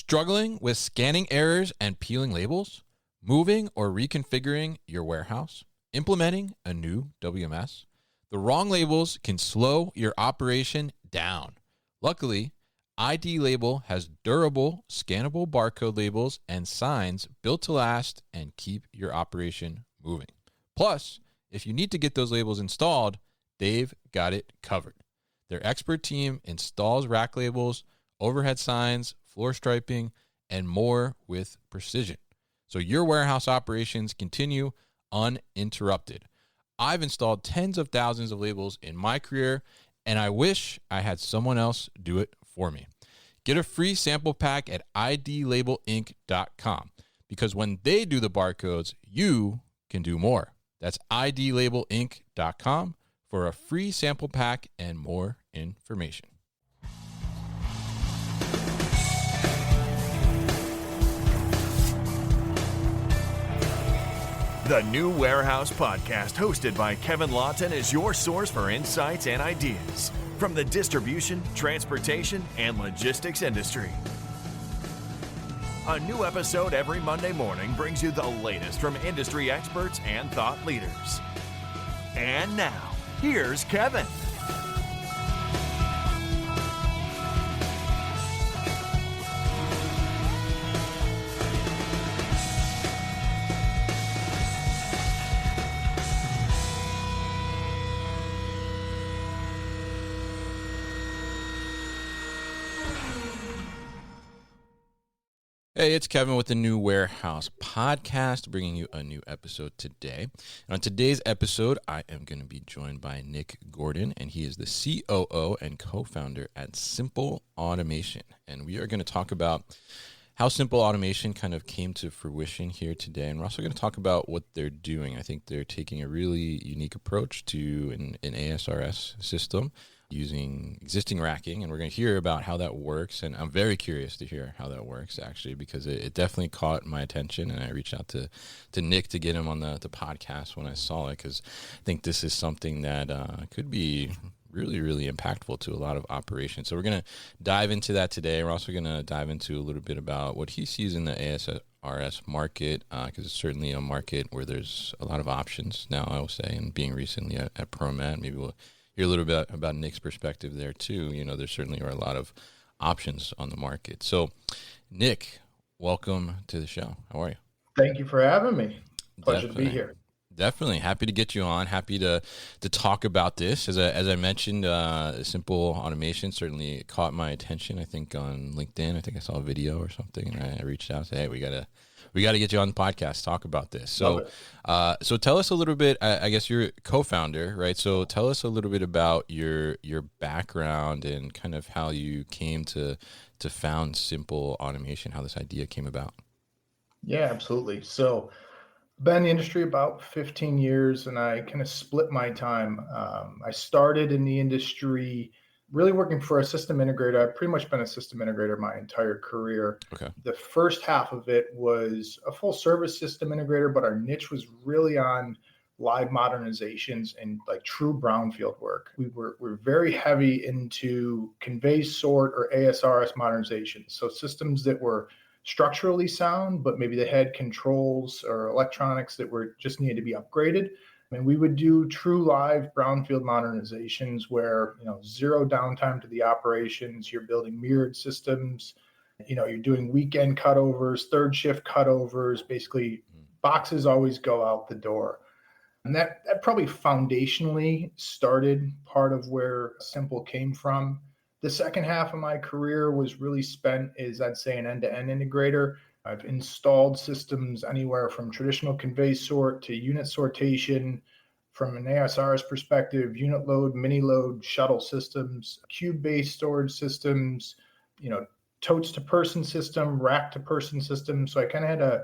Struggling with scanning errors and peeling labels? Moving or reconfiguring your warehouse? Implementing a new WMS? The wrong labels can slow your operation down. Luckily, ID Label has durable, scannable barcode labels and signs built to last and keep your operation moving. Plus, if you need to get those labels installed, they've got it covered. Their expert team installs rack labels, overhead signs, floor striping, and more with precision, so your warehouse operations continue uninterrupted. I've installed tens of thousands of labels in my career, and I wish I had someone else do it for me. Get a free sample pack at idlabelinc.com, because when they do the barcodes, you can do more. That's idlabelinc.com for a free sample pack and more information. The New Warehouse Podcast, hosted by Kevin Lawton, is your source for insights and ideas from the distribution, transportation, and logistics industry. A new episode every Monday morning brings you the latest from industry experts and thought leaders. And now, here's Kevin. Hey, it's Kevin with the New Warehouse Podcast, bringing you a new episode today. And on today's episode, I am going to be joined by Nick Gordon, and he is the COO and co-founder at SIMPL Automation. And we are going to talk about how SIMPL Automation kind of came to fruition here today. And we're also going to talk about what they're doing. I think they're taking a really unique approach to an ASRS system using existing racking, and we're going to hear about how that works. And I'm very curious to hear how that works, actually, because it definitely caught my attention, and I reached out to Nick to get him on the podcast when I saw it, because I think this is something that could be really, really impactful to a lot of operations. So we're going to dive into that today. We're also going to dive into a little bit about what he sees in the ASRS market, because it's certainly a market where there's a lot of options now, I will say, and being recently at ProMat, maybe we'll hear a little bit about Nick's perspective there too. You know, there certainly are a lot of options on the market. So, Nick, welcome to the show. How are you? Thank you for having me. Pleasure to be here. Definitely happy to get you on. Happy to talk about this. As I mentioned, SIMPL Automation certainly caught my attention. I think on LinkedIn, I think I saw a video or something, and I reached out and said, hey, we gotta get you on the podcast, talk about this. So, so tell us a little bit. I guess you're a co-founder, right? So tell us a little bit about your background and kind of how you came to found SIMPL Automation, how this idea came about. Yeah, absolutely. So I've been in the industry about 15 years, and I kind of split my time. I started in the industry really working for a system integrator. I've pretty much been a system integrator my entire career. Okay. The first half of it was a full service system integrator, but our niche was really on live modernizations and like true brownfield work. We're very heavy into convey, sort, or ASRS modernizations. So systems that were structurally sound, but maybe they had controls or electronics that were just needed to be upgraded. And we would do true live brownfield modernizations where, zero downtime to the operations. You're building mirrored systems. You're doing weekend cutovers, third shift cutovers. Basically, boxes always go out the door. And that probably foundationally started part of where SIMPL came from. The second half of my career was really spent as, I'd say, an end-to-end integrator. I've installed systems anywhere from traditional convey sort to unit sortation, from an ASRS perspective, unit load, mini load, shuttle systems, cube-based storage systems, totes to person system, rack to person system. So I kind of had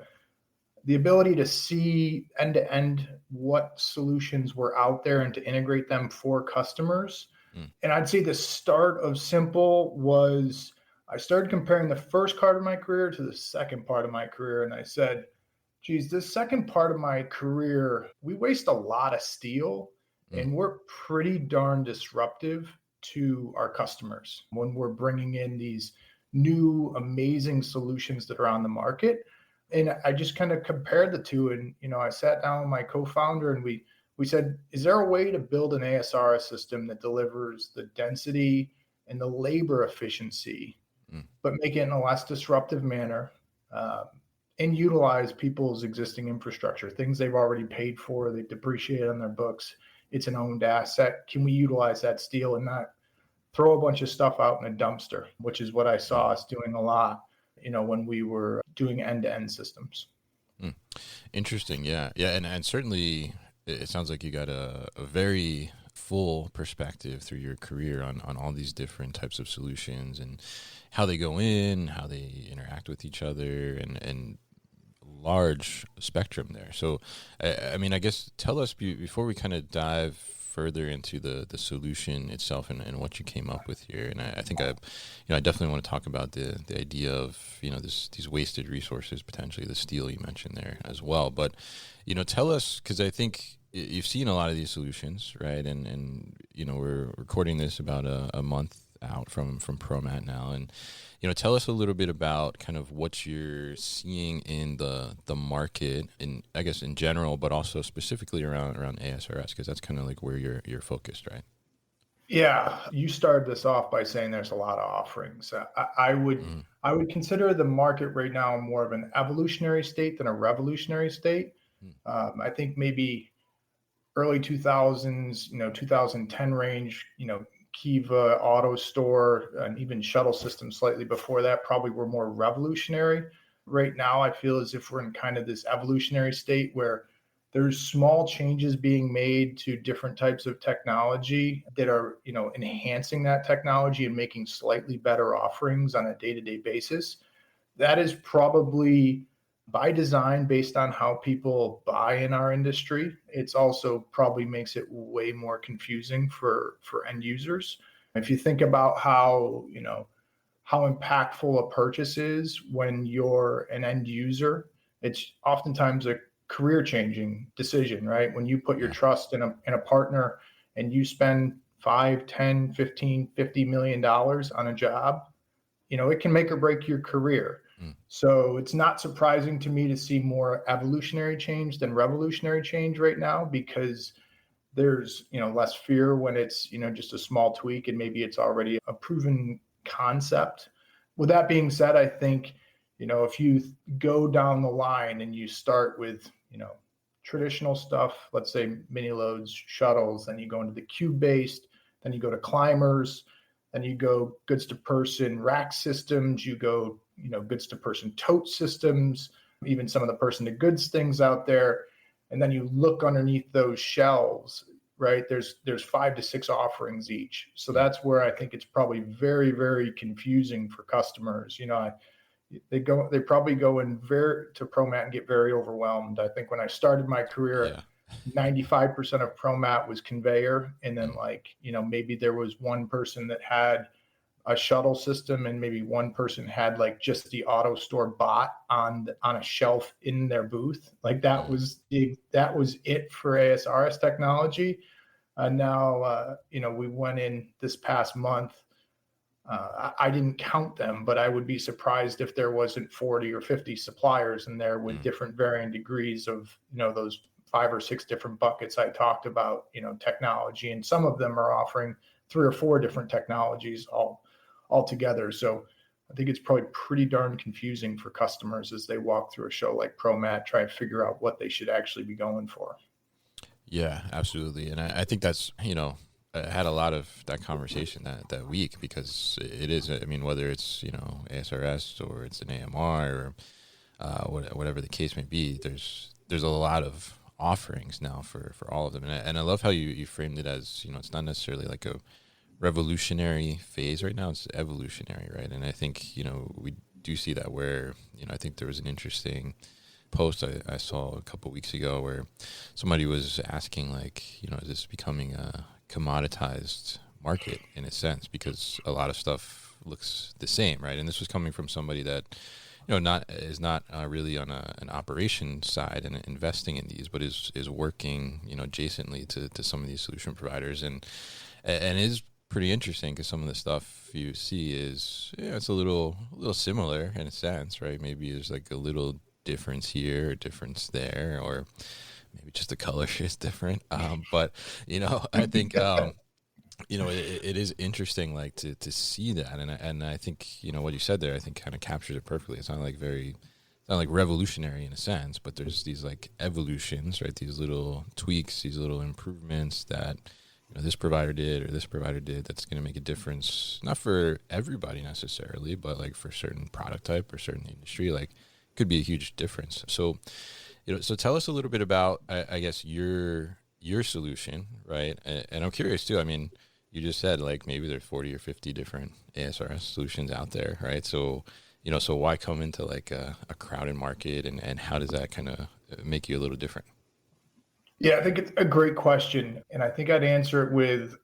the ability to see end-to-end what solutions were out there and to integrate them for customers. And I'd say the start of SIMPL was, I started comparing the first part of my career to the second part of my career. And I said, geez, this second part of my career, we waste a lot of steel and we're pretty darn disruptive to our customers when we're bringing in these new amazing solutions that are on the market. And I just kind of compared the two, and I sat down with my co-founder and we said, is there a way to build an ASRS system that delivers the density and the labor efficiency, but make it in a less disruptive manner, and utilize people's existing infrastructure, things they've already paid for, they depreciate on their books. It's an owned asset. Can we utilize that steel and not throw a bunch of stuff out in a dumpster, which is what I saw us doing a lot, when we were doing end-to-end systems. Interesting. Yeah. Yeah. And certainly it sounds like you got a very full perspective through your career on all these different types of solutions and how they go in, how they interact with each other, and large spectrum there. So, I guess tell us before we kind of dive further into the solution itself and what you came up with here. And I think I definitely want to talk about the idea of, these wasted resources, potentially the steel you mentioned there as well. But, tell us, because I think you've seen a lot of these solutions, right? And we're recording this about a month out from ProMat now, and tell us a little bit about kind of what you're seeing in the market, in I guess in general, but also specifically around ASRS, because that's kind of like where you're focused, right? Yeah, you started this off by saying there's a lot of offerings. I would consider the market right now more of an evolutionary state than a revolutionary state. I think maybe early 2000s, 2010 range, Kiva, Auto Store, and even shuttle systems slightly before that probably were more revolutionary. Right now, I feel as if we're in kind of this evolutionary state where there's small changes being made to different types of technology that are, enhancing that technology and making slightly better offerings on a day-to-day basis. That is probably by design, based on how people buy in our industry. It's also probably makes it way more confusing for end users. If you think about how impactful a purchase is when you're an end user, it's oftentimes a career changing decision, right? When you put your trust in a partner and you spend 5, 10, 15, $50 million on a job, it can make or break your career. So it's not surprising to me to see more evolutionary change than revolutionary change right now, because there's, less fear when it's, just a small tweak and maybe it's already a proven concept. With that being said, I think, if you go down the line and you start with, traditional stuff, let's say mini loads, shuttles, then you go into the cube-based, then you go to climbers, then you go goods to person rack systems, you go, goods to person tote systems, even some of the person to goods things out there. And then you look underneath those shelves, right? There's 5 to 6 offerings each. So that's where I think it's probably very, very confusing for customers. They probably go in to ProMat and get very overwhelmed. I think when I started my career, 95% of ProMat was conveyor. And then maybe there was one person that had a shuttle system, and maybe one person had just the Auto Store bot on a shelf in their booth. That was it for ASRS technology. Now, we went in this past month. I didn't count them, but I would be surprised if there wasn't 40 or 50 suppliers in there with different varying degrees of, those 5 or 6 different buckets I talked about, technology. And some of them are offering 3 or 4 different technologies all together. So I think it's probably pretty darn confusing for customers as they walk through a show like ProMat, try to figure out what they should actually be going for. Yeah, absolutely. And I think that's, I had a lot of that conversation that week, because it is, whether it's, ASRS or it's an AMR or whatever the case may be, there's a lot of offerings now for all of them. And I love how you framed it as, it's not necessarily like a revolutionary phase right now, it's evolutionary, right? And I think, we do see that where, I think there was an interesting post I saw a couple weeks ago where somebody was asking is this becoming a commoditized market in a sense, because a lot of stuff looks the same, right? And this was coming from somebody that is not really on an operation side and investing in these, but is working adjacently to some of these solution providers and is pretty interesting because some of the stuff you see is, it's a little similar in a sense, right? Maybe there's like a little difference here, or difference there, or maybe just the color is different. But I think it is interesting, like to see that, and I think what you said there, I think kind of captures it perfectly. It's not like revolutionary in a sense, but there's these like evolutions, right? These little tweaks, these little improvements that this provider did or this provider did that's going to make a difference, not for everybody necessarily, but like for certain product type or certain industry, like could be a huge difference. So, so tell us a little bit about, I guess, your solution, right? And I'm curious too. I mean, you just said like maybe there's 40 or 50 different ASRS solutions out there, right? So, so why come into like a crowded market, and how does that kind of make you a little different? Yeah, I think it's a great question. And I think I'd answer it with,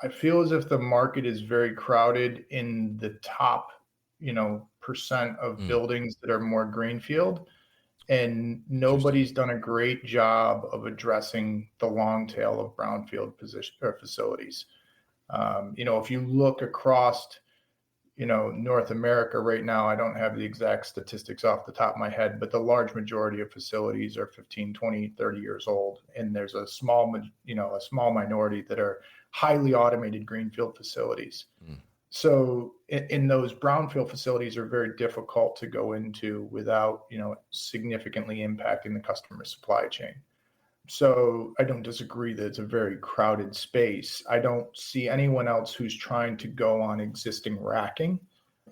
I feel as if the market is very crowded in the top, percent of buildings that are more greenfield. And nobody's done a great job of addressing the long tail of brownfield facilities. If you look across, North America right now, I don't have the exact statistics off the top of my head, but the large majority of facilities are 15, 20, 30 years old. And there's a small minority that are highly automated greenfield facilities. So in those brownfield facilities are very difficult to go into without, significantly impacting the customer supply chain. So I don't disagree that it's a very crowded space. I don't see anyone else who's trying to go on existing racking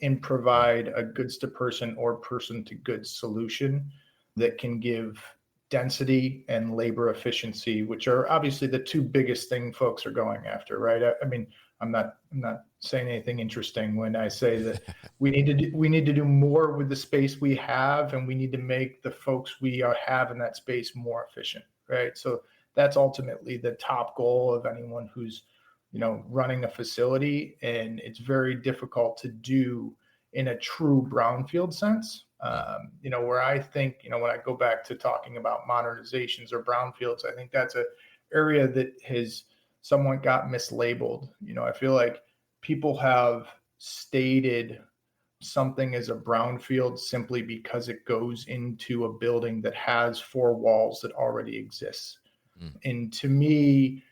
and provide a goods to person or person to goods solution that can give density and labor efficiency, which are obviously the two biggest things folks are going after, right? I mean, I'm not saying anything interesting when I say that we need to do more with the space we have, and we need to make the folks we have in that space more efficient, right? So that's ultimately the top goal of anyone who's, running a facility, and it's very difficult to do in a true brownfield sense. Where I think, when I go back to talking about modernizations or brownfields, I think that's an area that has somewhat got mislabeled. I feel like people have stated something as a brownfield simply because it goes into a building that has four walls that already exists. And to me,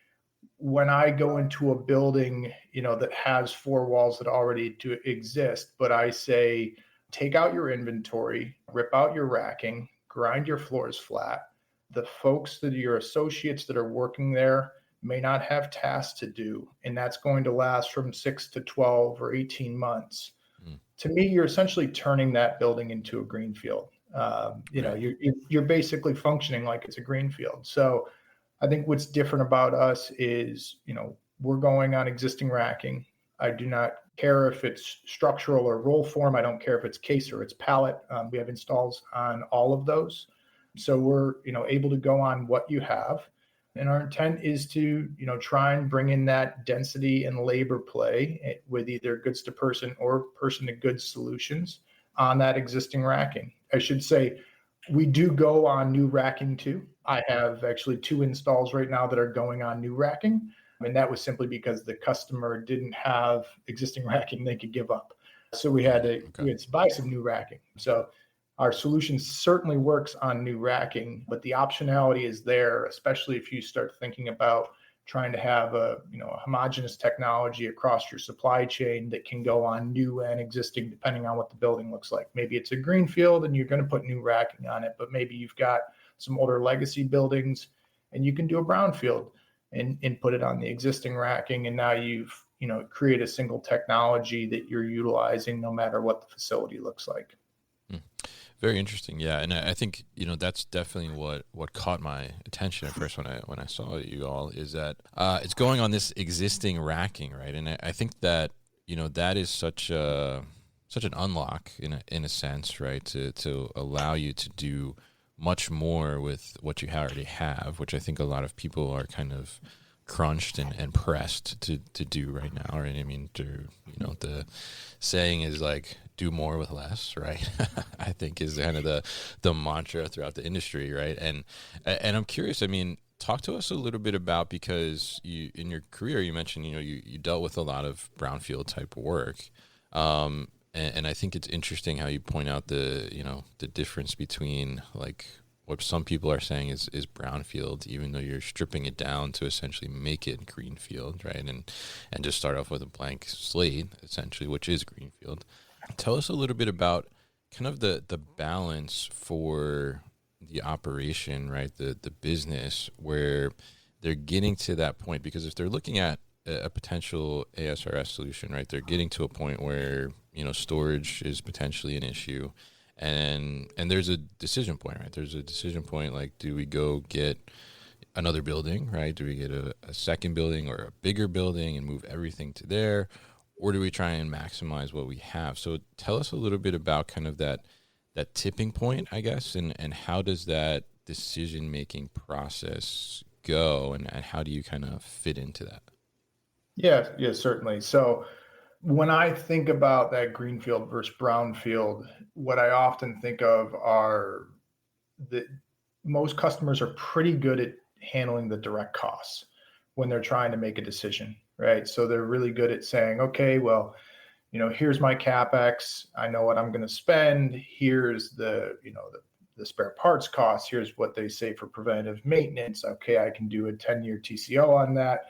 when I go into a building, that has four walls that already exist, but I say, take out your inventory, rip out your racking, grind your floors flat. The folks that are your associates that are working there may not have tasks to do, and that's going to last from 6 to 12 or 18 months. To me, you're essentially turning that building into a greenfield. You're basically functioning like it's a greenfield. So I think what's different about us is, we're going on existing racking. I do not care if it's structural or roll form. I don't care if it's case or it's pallet. We have installs on all of those. So we're, able to go on what you have. And our intent is to, try and bring in that density and labor play with either goods to person or person to goods solutions on that existing racking. I should say, we do go on new racking too. I have actually 2 installs right now that are going on new racking. And that was simply because the customer didn't have existing racking they could give up. So we had to buy some new racking. So our solution certainly works on new racking, but the optionality is there, especially if you start thinking about trying to have a homogeneous technology across your supply chain that can go on new and existing, depending on what the building looks like. Maybe it's a greenfield and you're going to put new racking on it, but maybe you've got some older legacy buildings and you can do a brownfield and put it on the existing racking. And now you've, create a single technology that you're utilizing no matter what the facility looks like. Very interesting. Yeah. And I think, that's definitely what caught my attention at first when I saw you all is that it's going on this existing racking, right? And I think that, that is such an unlock in a sense, right? To allow you to do much more with what you already have, which I think a lot of people are kind of crunched and pressed to do right now. Right? I mean, the saying is like, do more with less, right? I think is kind of the mantra throughout the industry, right? And I'm curious, I mean, talk to us a little bit about, because you, in your career, you mentioned, you dealt with a lot of brownfield type work. And I think it's interesting how you point out the difference between like what some people are saying is brownfield, even though you're stripping it down to essentially make it greenfield, right? And just start off with a blank slate, essentially, which is greenfield. Tell us a little bit about kind of the balance for the operation, right? The business, where they're getting to that point, because if they're looking at a potential ASRS solution, right, they're getting to a point where, storage is potentially an issue. And there's a decision point, right? There's a decision point, like, do we go get another building, right? Do we get a second building or a bigger building and move everything to there? Or do we try and maximize what we have? So tell us a little bit about kind of that tipping point, I guess, and how does that decision-making process go, and how do you kind of fit into that? Yeah, certainly. So when I think about that greenfield versus brownfield, what I often think of are that most customers are pretty good at handling the direct costs when they're trying to make a decision, right? So they're really good at saying, okay, well, here's my CapEx. I know what I'm going to spend. Here's the spare parts costs. Here's what they say for preventative maintenance. Okay, I can do a 10-year TCO on that.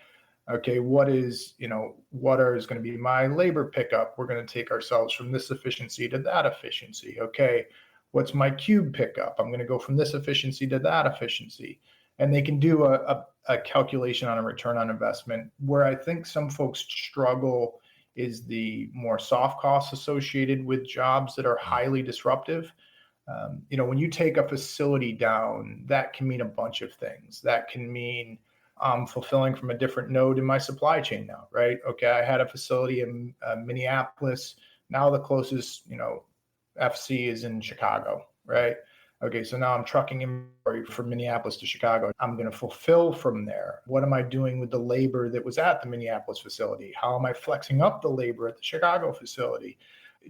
Okay, what is going to be my labor pickup? We're going to take ourselves from this efficiency to that efficiency. Okay, what's my cube pickup? I'm going to go from this efficiency to that efficiency. And they can do a calculation on a return on investment. Where I think some folks struggle is the more soft costs associated with jobs that are highly disruptive. When you take a facility down, that can mean a bunch of things. That can mean I'm fulfilling from a different node in my supply chain now, right? Okay, I had a facility in Minneapolis. Now the closest, FC is in Chicago, right? Okay, so now I'm trucking inventory from Minneapolis to Chicago. I'm going to fulfill from there. What am I doing with the labor that was at the Minneapolis facility? How am I flexing up the labor at the Chicago facility?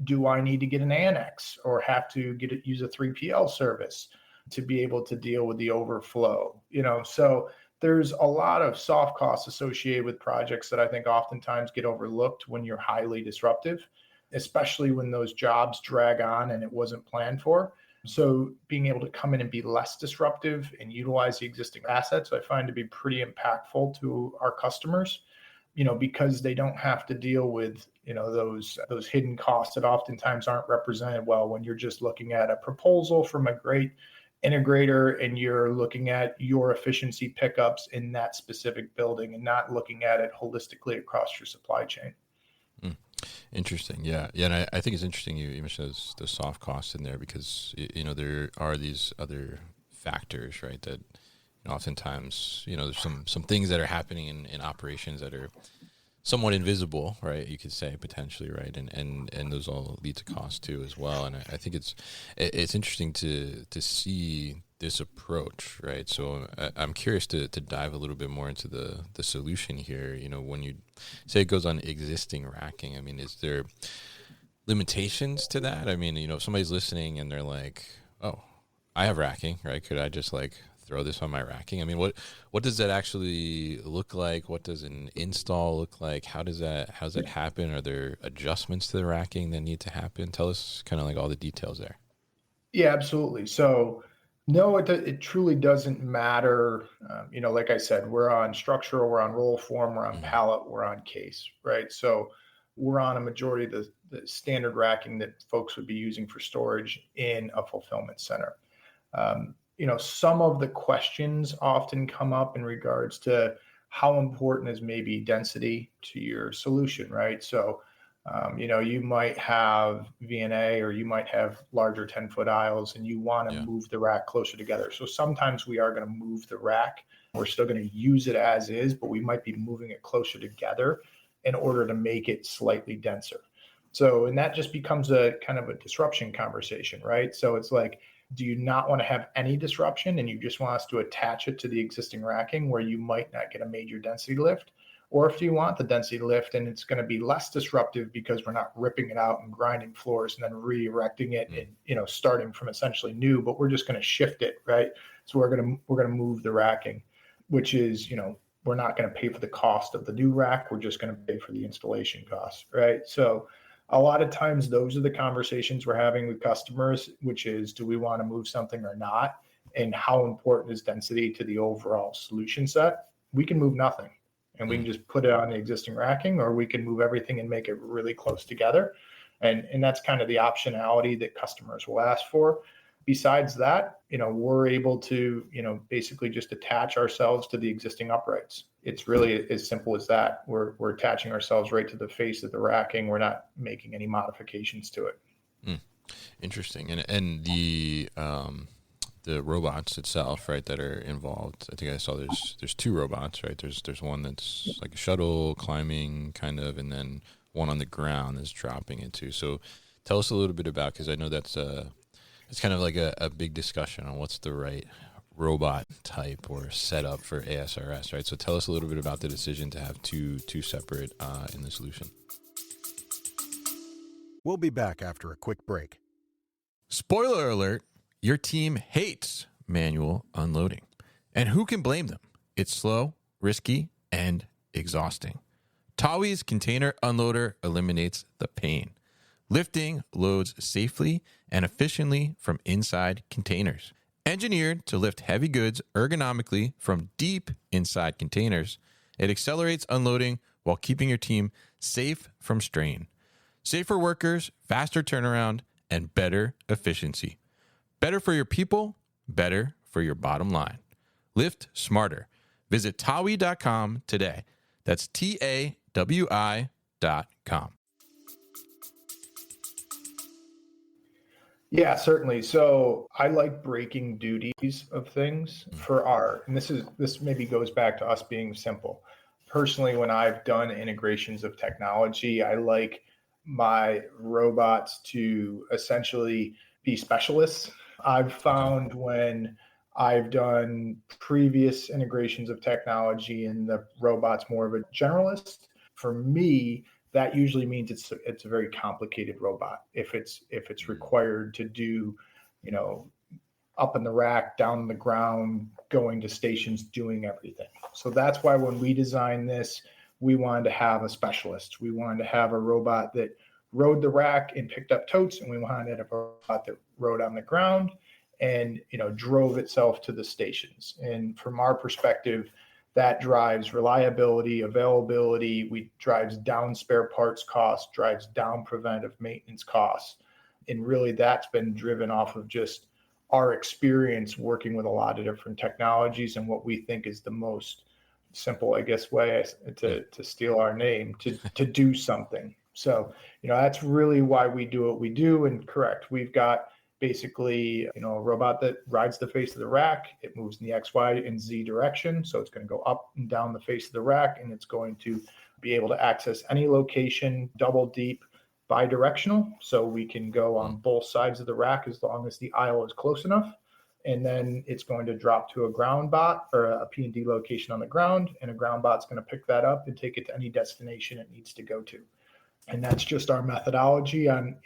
Do I need to get an annex or have to use a 3PL service to be able to deal with the overflow? So there's a lot of soft costs associated with projects that I think oftentimes get overlooked when you're highly disruptive, especially when those jobs drag on and it wasn't planned for. So being able to come in and be less disruptive and utilize the existing assets, I find to be pretty impactful to our customers, because they don't have to deal with, those hidden costs that oftentimes aren't represented well when you're just looking at a proposal from a great integrator and you're looking at your efficiency pickups in that specific building and not looking at it holistically across your supply chain. Interesting. Yeah. And I think it's interesting you mentioned those soft costs in there, because, there are these other factors, right, that oftentimes, there's some things that are happening in operations that are somewhat invisible, right? You could say potentially, right? And those all lead to cost too as well. And I think it's interesting to see this approach, right? So I'm curious to dive a little bit more into the solution here. When you say it goes on existing racking, I mean, is there limitations to that? I mean, if somebody's listening and they're like, oh, I have racking, right? Could I just throw this on my racking? I mean, what does that actually look like? What does an install look like? How does that happen? Are there adjustments to the racking that need to happen? Tell us kind of all the details there. Yeah, absolutely. So no, it truly doesn't matter. Like I said, we're on structural, we're on roll form, we're on pallet, we're on case, right? So we're on a majority of the standard racking that folks would be using for storage in a fulfillment center. Some of the questions often come up in regards to how important is maybe density to your solution, right? So, you might have VNA or you might have larger 10-foot aisles and you want to move the rack closer together. So sometimes we are going to move the rack. We're still going to use it as is, but we might be moving it closer together in order to make it slightly denser. So, and that just becomes a kind of a disruption conversation, right? So it's like, do you not want to have any disruption and you just want us to attach it to the existing racking where you might not get a major density lift? Or if you want the density lift and it's going to be less disruptive because we're not ripping it out and grinding floors and then re-erecting it and, starting from essentially new, but we're just going to shift it, right? So we're going to move the racking. which is, we're not going to pay for the cost of the new rack. We're just going to pay for the installation costs, right? So a lot of times those are the conversations we're having with customers, which is, do we want to move something or not? And how important is density to the overall solution set? We can move nothing and we can just put it on the existing racking, or we can move everything and make it really close together. And that's kind of the optionality that customers will ask for. Besides that, we're able to, basically just attach ourselves to the existing uprights. It's really as simple as that. We're attaching ourselves right to the face of the racking. We're not making any modifications to it. Interesting. And the robots itself, right, that are involved. I think I saw there's two robots, right? There's one that's like a shuttle climbing kind of, and then one on the ground that's dropping it too. So tell us a little bit about, because I know that's it's kind of like a big discussion on what's the right robot type or setup for ASRS, right? So tell us a little bit about the decision to have two separate in the solution. We'll be back after a quick break. Spoiler alert, your team hates manual unloading. And who can blame them? It's slow, risky, and exhausting. Tawi's container unloader eliminates the pain. Lifting loads safely and efficiently from inside containers. Engineered to lift heavy goods ergonomically from deep inside containers, it accelerates unloading while keeping your team safe from strain. Safer workers, faster turnaround, and better efficiency. Better for your people, better for your bottom line. Lift smarter. Visit Tawi.com today. That's TAWI.com. Yeah, certainly. So I like breaking duties of things for and this maybe goes back to us being simple. Personally, when I've done integrations of technology, I like my robots to essentially be specialists. I've found when I've done previous integrations of technology and the robot's more of a generalist, for me, that usually means it's a very complicated robot. If it's required to do, up in the rack, down on the ground, going to stations, doing everything. So that's why when we designed this, we wanted to have a specialist. We wanted to have a robot that rode the rack and picked up totes, and we wanted a robot that rode on the ground and drove itself to the stations. And from our perspective, that drives reliability, availability, drives down spare parts costs, drives down preventive maintenance costs. And really that's been driven off of just our experience working with a lot of different technologies and what we think is the most simple, I guess, way to steal our name, to do something. So, that's really why we do what we do. And correct, we've got basically, a robot that rides the face of the rack. It moves in the X, Y, and Z direction. So it's going to go up and down the face of the rack, and it's going to be able to access any location, double deep, bi-directional. So we can go on both sides of the rack as long as the aisle is close enough. And then it's going to drop to a ground bot or a P&D location on the ground, and a ground bot's going to pick that up and take it to any destination it needs to go to. And that's just our methodology on,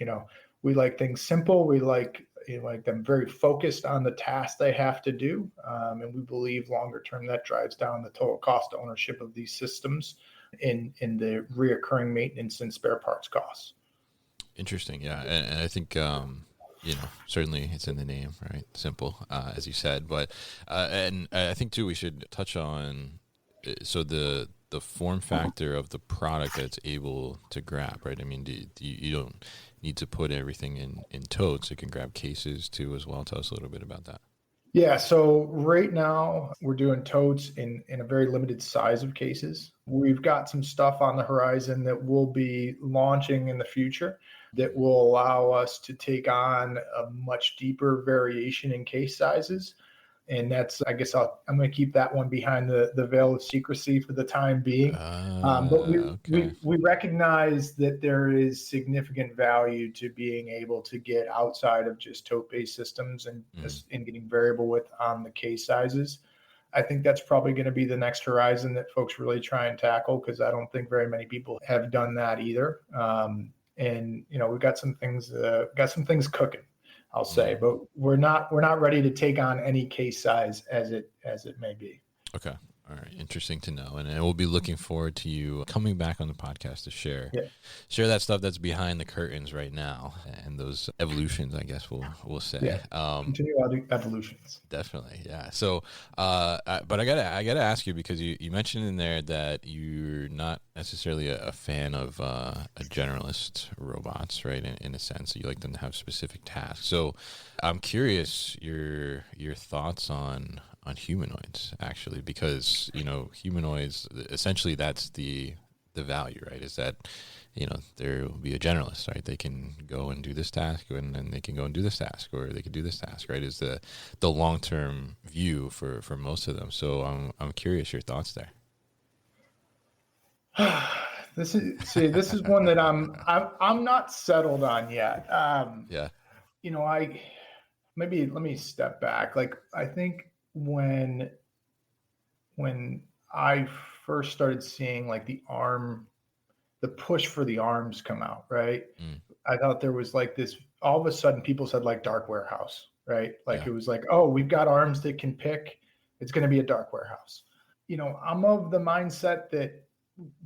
we like things simple. We like them very focused on the task they have to do. And we believe longer term that drives down the total cost of ownership of these systems in the reoccurring maintenance and spare parts costs. Interesting. Yeah. And I think, certainly it's in the name, right? Simple, as you said. But and I think, too, we should touch on so the form factor of the product that it's able to grab, right? I mean, you don't need to put everything in totes. It can grab cases, too, as well. Tell us a little bit about that. Yeah, so right now we're doing totes in a very limited size of cases. We've got some stuff on the horizon that we'll be launching in the future that will allow us to take on a much deeper variation in case sizes. And that's, I guess I'm going to keep that one behind the veil of secrecy for the time being. But we recognize that there is significant value to being able to get outside of just tote-based systems and getting variable width on the case sizes. I think that's probably going to be the next horizon that folks really try and tackle, because I don't think very many people have done that either. And we've got some things cooking, I'll say, but we're not ready to take on any case size as it may be. Okay. All right, interesting to know, and we'll be looking forward to you coming back on the podcast to share that stuff that's behind the curtains right now, and those evolutions, I guess we'll say. Yeah, continue evolutions. Definitely, yeah. So, but I gotta ask you, because you mentioned in there that you're not necessarily a fan of a generalist robots, right? In a sense, you like them to have specific tasks. So, I'm curious your thoughts on humanoids, actually, because humanoids, essentially that's the value, right? Is that there will be a generalist, right? They can go and do this task, and then they can go and do this task, or they could do this task, right? Is the long term view for most of them. So I'm curious your thoughts there. This is one that I'm not settled on yet. Yeah. Let me step back. Like, I think when I first started seeing like the push for the arms come out, right? I thought there was like this, all of a sudden people said like dark warehouse, right? Like It was like, oh, we've got arms that can pick. It's going to be a dark warehouse. I'm of the mindset that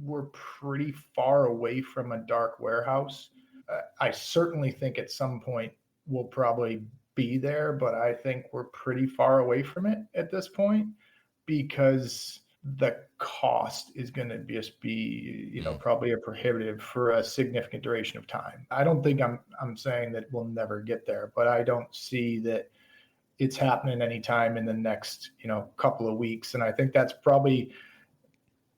we're pretty far away from a dark warehouse. I certainly think at some point we'll probably be there, but I think we're pretty far away from it at this point, because the cost is going to just be, probably a prohibitive for a significant duration of time. I don't think I'm saying that we'll never get there, but I don't see that it's happening anytime in the next, couple of weeks. And I think that's probably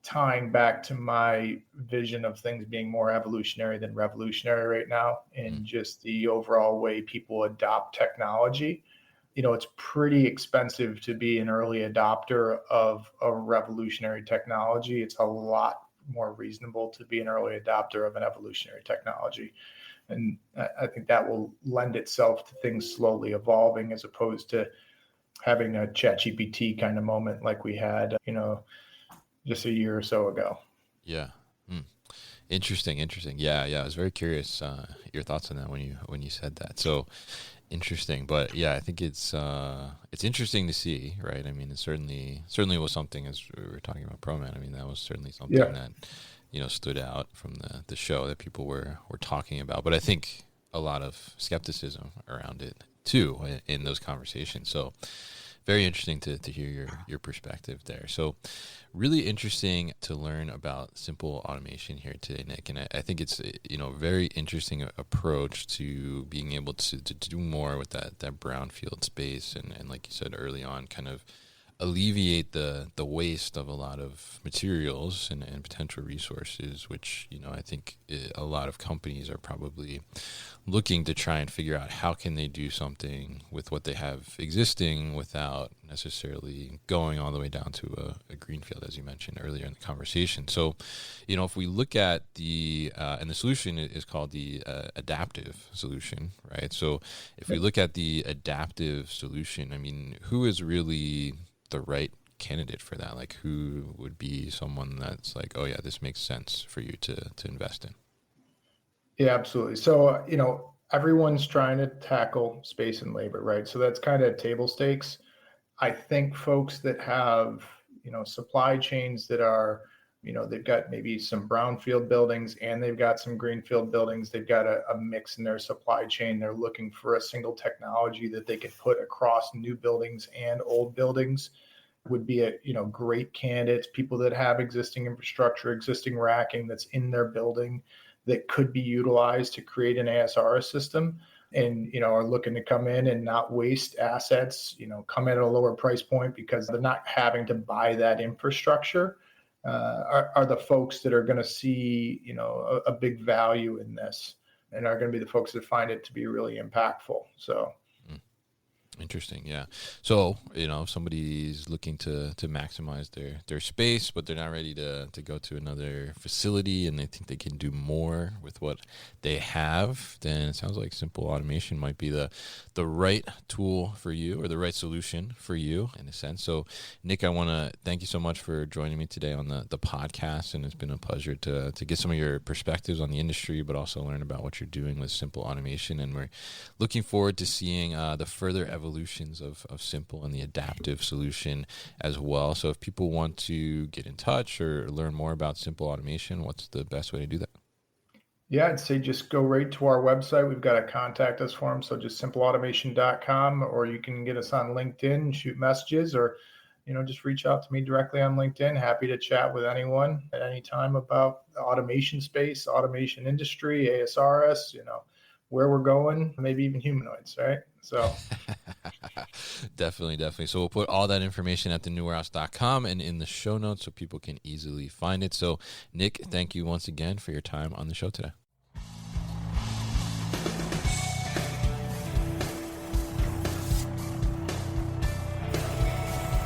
tying back to my vision of things being more evolutionary than revolutionary right now, and just the overall way people adopt technology. It's pretty expensive to be an early adopter of a revolutionary technology. It's a lot more reasonable to be an early adopter of an evolutionary technology. And I think that will lend itself to things slowly evolving, as opposed to having a ChatGPT kind of moment like we had, just a year or so ago. Yeah. Interesting. Yeah. I was very curious your thoughts on that when you said that. So interesting, but yeah, I think it's interesting to see, right? I mean, it certainly was something, as we were talking about ProMan. I mean, that was certainly something that stood out from the show that people were talking about. But I think a lot of skepticism around it too in those conversations. So very interesting to hear your perspective there. So really interesting to learn about simple automation here today, Nick. And I think it's a very interesting approach to being able to do more with that brownfield space, and like you said early on, kind of alleviate the waste of a lot of materials and potential resources, which I think a lot of companies are probably looking to try and figure out how can they do something with what they have existing without necessarily going all the way down to a greenfield, as you mentioned earlier in the conversation. So, if we look at and the solution is called the adaptive solution, right? So if we look at the adaptive solution, I mean, who is really the right candidate for that? Like, who would be someone that's like, oh yeah, this makes sense for you to invest in? Yeah, absolutely. So, everyone's trying to tackle space and labor, right? So that's kind of table stakes. I think folks that have, supply chains that are, they've got maybe some brownfield buildings and they've got some greenfield buildings. They've got a mix in their supply chain. They're looking for a single technology that they can put across new buildings and old buildings would be great candidates. People that have existing infrastructure, existing racking that's in their building that could be utilized to create an ASRS system, and are looking to come in and not waste assets, come in at a lower price point because they're not having to buy that infrastructure, are the folks that are going to see a big value in this, and are going to be the folks that find it to be really impactful. So interesting. Yeah. So, if somebody's looking to maximize their space, but they're not ready to go to another facility and they think they can do more with what they have, then it sounds like simple automation might be the right tool for you, or the right solution for you in a sense. So, Nick, I want to thank you so much for joining me today on the podcast. And it's been a pleasure to get some of your perspectives on the industry, but also learn about what you're doing with simple automation. And we're looking forward to seeing the further evolution evolutions of SIMPL and the adaptive solution as well. So if people want to get in touch or learn more about SIMPL Automation, what's the best way to do that? Yeah, I'd say just go right to our website. We've got a contact us form, so just simpleautomation.com, or you can get us on LinkedIn, shoot messages, or just reach out to me directly on LinkedIn. Happy to chat with anyone at any time about the automation space, automation industry, ASRS, where we're going, maybe even humanoids, right? So Definitely. So we'll put all that information at thenewwarehouse.com and in the show notes so people can easily find it. So Nick, thank you once again for your time on the show today.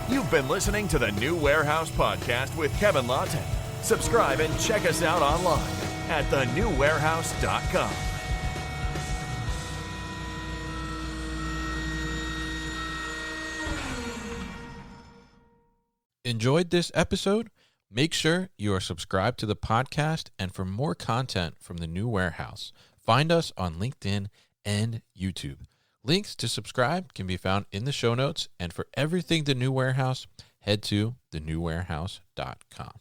You've been listening to the New Warehouse Podcast with Kevin Lawton. Subscribe and check us out online at thenewwarehouse.com. Enjoyed this episode? Make sure you are subscribed to the podcast, and for more content from the New Warehouse, find us on LinkedIn and YouTube. Links to subscribe can be found in the show notes, and for everything The New Warehouse, head to thenewwarehouse.com.